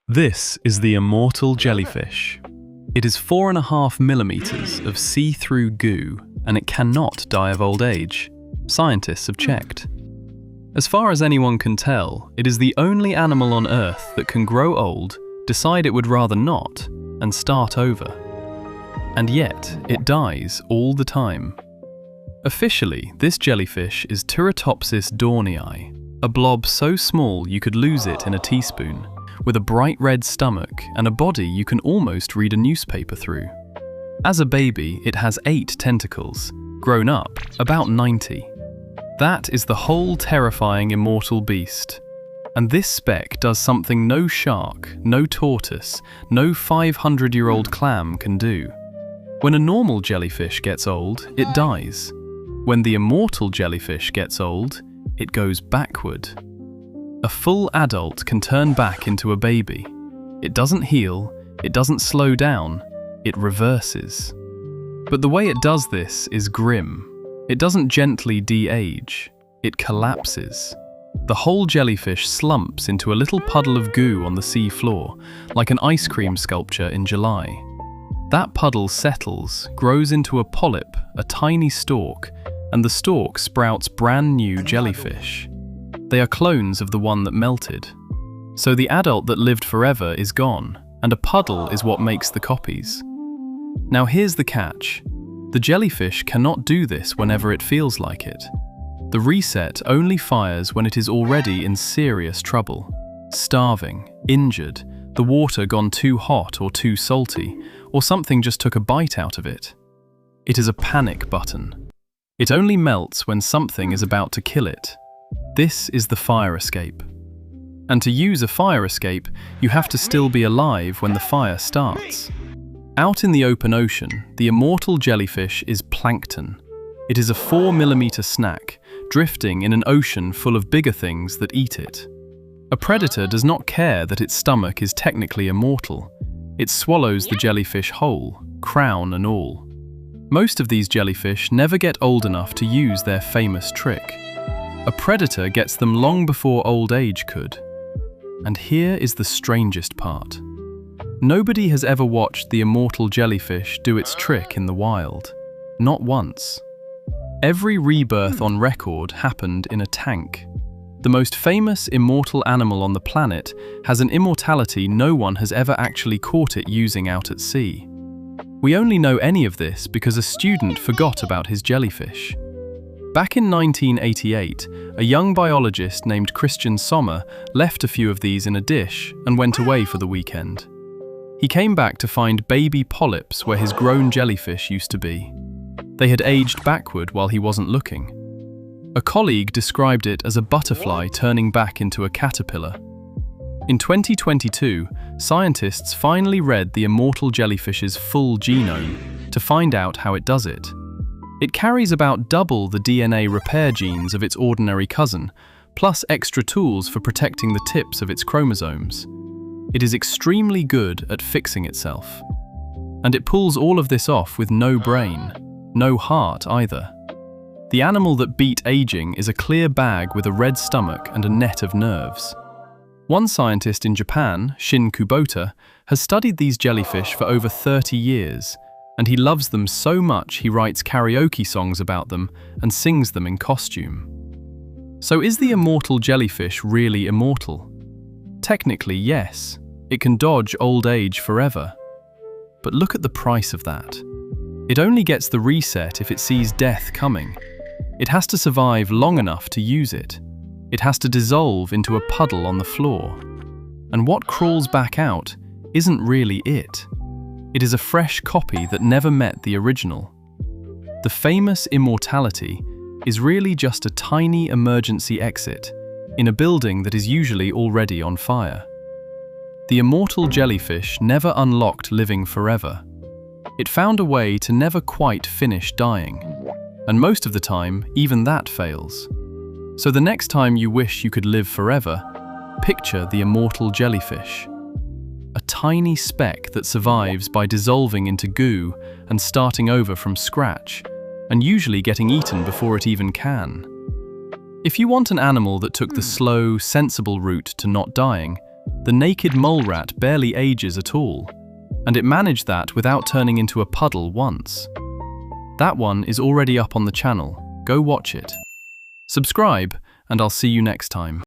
This is the immortal jellyfish. It is 4.5 millimeters of see-through goo, and it cannot die of old age. Scientists have checked. As far as anyone can tell, it is the only animal on Earth that can grow old, decide it would rather not, and start over. And yet, it dies all the time. Officially, this jellyfish is Turritopsis dohrnii, a blob so small you could lose it in a teaspoon, with a bright red stomach and a body you can almost read a newspaper through. As a baby, it has 8 tentacles, grown up, about 90. That is the whole terrifying immortal beast. And this speck does something no shark, no tortoise, no 500-year-old clam can do. When a normal jellyfish gets old, it dies. When the immortal jellyfish gets old, it goes backward. A full adult can turn back into a baby. It doesn't heal, it doesn't slow down, it reverses. But the way it does this is grim. It doesn't gently de-age, it collapses. The whole jellyfish slumps into a little puddle of goo on the sea floor, like an ice cream sculpture in July. That puddle settles, grows into a polyp, a tiny stalk, and the stalk sprouts brand new jellyfish. They are clones of the one that melted. So the adult that lived forever is gone, and a puddle is what makes the copies. Now here's the catch. The jellyfish cannot do this whenever it feels like it. The reset only fires when it is already in serious trouble. Starving, injured, the water gone too hot or too salty, or something just took a bite out of it. It is a panic button. It only melts when something is about to kill it. This is the fire escape. And to use a fire escape, you have to still be alive when the fire starts. Out in the open ocean, the immortal jellyfish is plankton. It is a 4 millimeter snack, drifting in an ocean full of bigger things that eat it. A predator does not care that its stomach is technically immortal. It swallows the jellyfish whole, crown and all. Most of these jellyfish never get old enough to use their famous trick. A predator gets them long before old age could. And here is the strangest part. Nobody has ever watched the immortal jellyfish do its trick in the wild. Not once. Every rebirth on record happened in a tank. The most famous immortal animal on the planet has an immortality no one has ever actually caught it using out at sea. We only know any of this because a student forgot about his jellyfish. Back in 1988, a young biologist named Christian Sommer left a few of these in a dish and went away for the weekend. He came back to find baby polyps where his grown jellyfish used to be. They had aged backward while he wasn't looking. A colleague described it as a butterfly turning back into a caterpillar. In 2022, scientists finally read the immortal jellyfish's full genome to find out how it does it. It carries about double the DNA repair genes of its ordinary cousin, plus extra tools for protecting the tips of its chromosomes. It is extremely good at fixing itself. And it pulls all of this off with no brain, no heart either. The animal that beat aging is a clear bag with a red stomach and a net of nerves. One scientist in Japan, Shin Kubota, has studied these jellyfish for over 30 years, and he loves them so much he writes karaoke songs about them and sings them in costume. So is the immortal jellyfish really immortal? Technically, yes. It can dodge old age forever. But look at the price of that. It only gets the reset if it sees death coming. It has to survive long enough to use it. It has to dissolve into a puddle on the floor. And what crawls back out isn't really it. It is a fresh copy that never met the original. The famous immortality is really just a tiny emergency exit in a building that is usually already on fire. The immortal jellyfish never unlocked living forever. It found a way to never quite finish dying. And most of the time, even that fails. So the next time you wish you could live forever, picture the immortal jellyfish. A tiny speck that survives by dissolving into goo and starting over from scratch, and usually getting eaten before it even can. If you want an animal that took the slow, sensible route to not dying, The naked mole rat barely ages at all, and it managed that without turning into a puddle once. That one is already up on the channel. Go watch it. Subscribe, and I'll see you next time.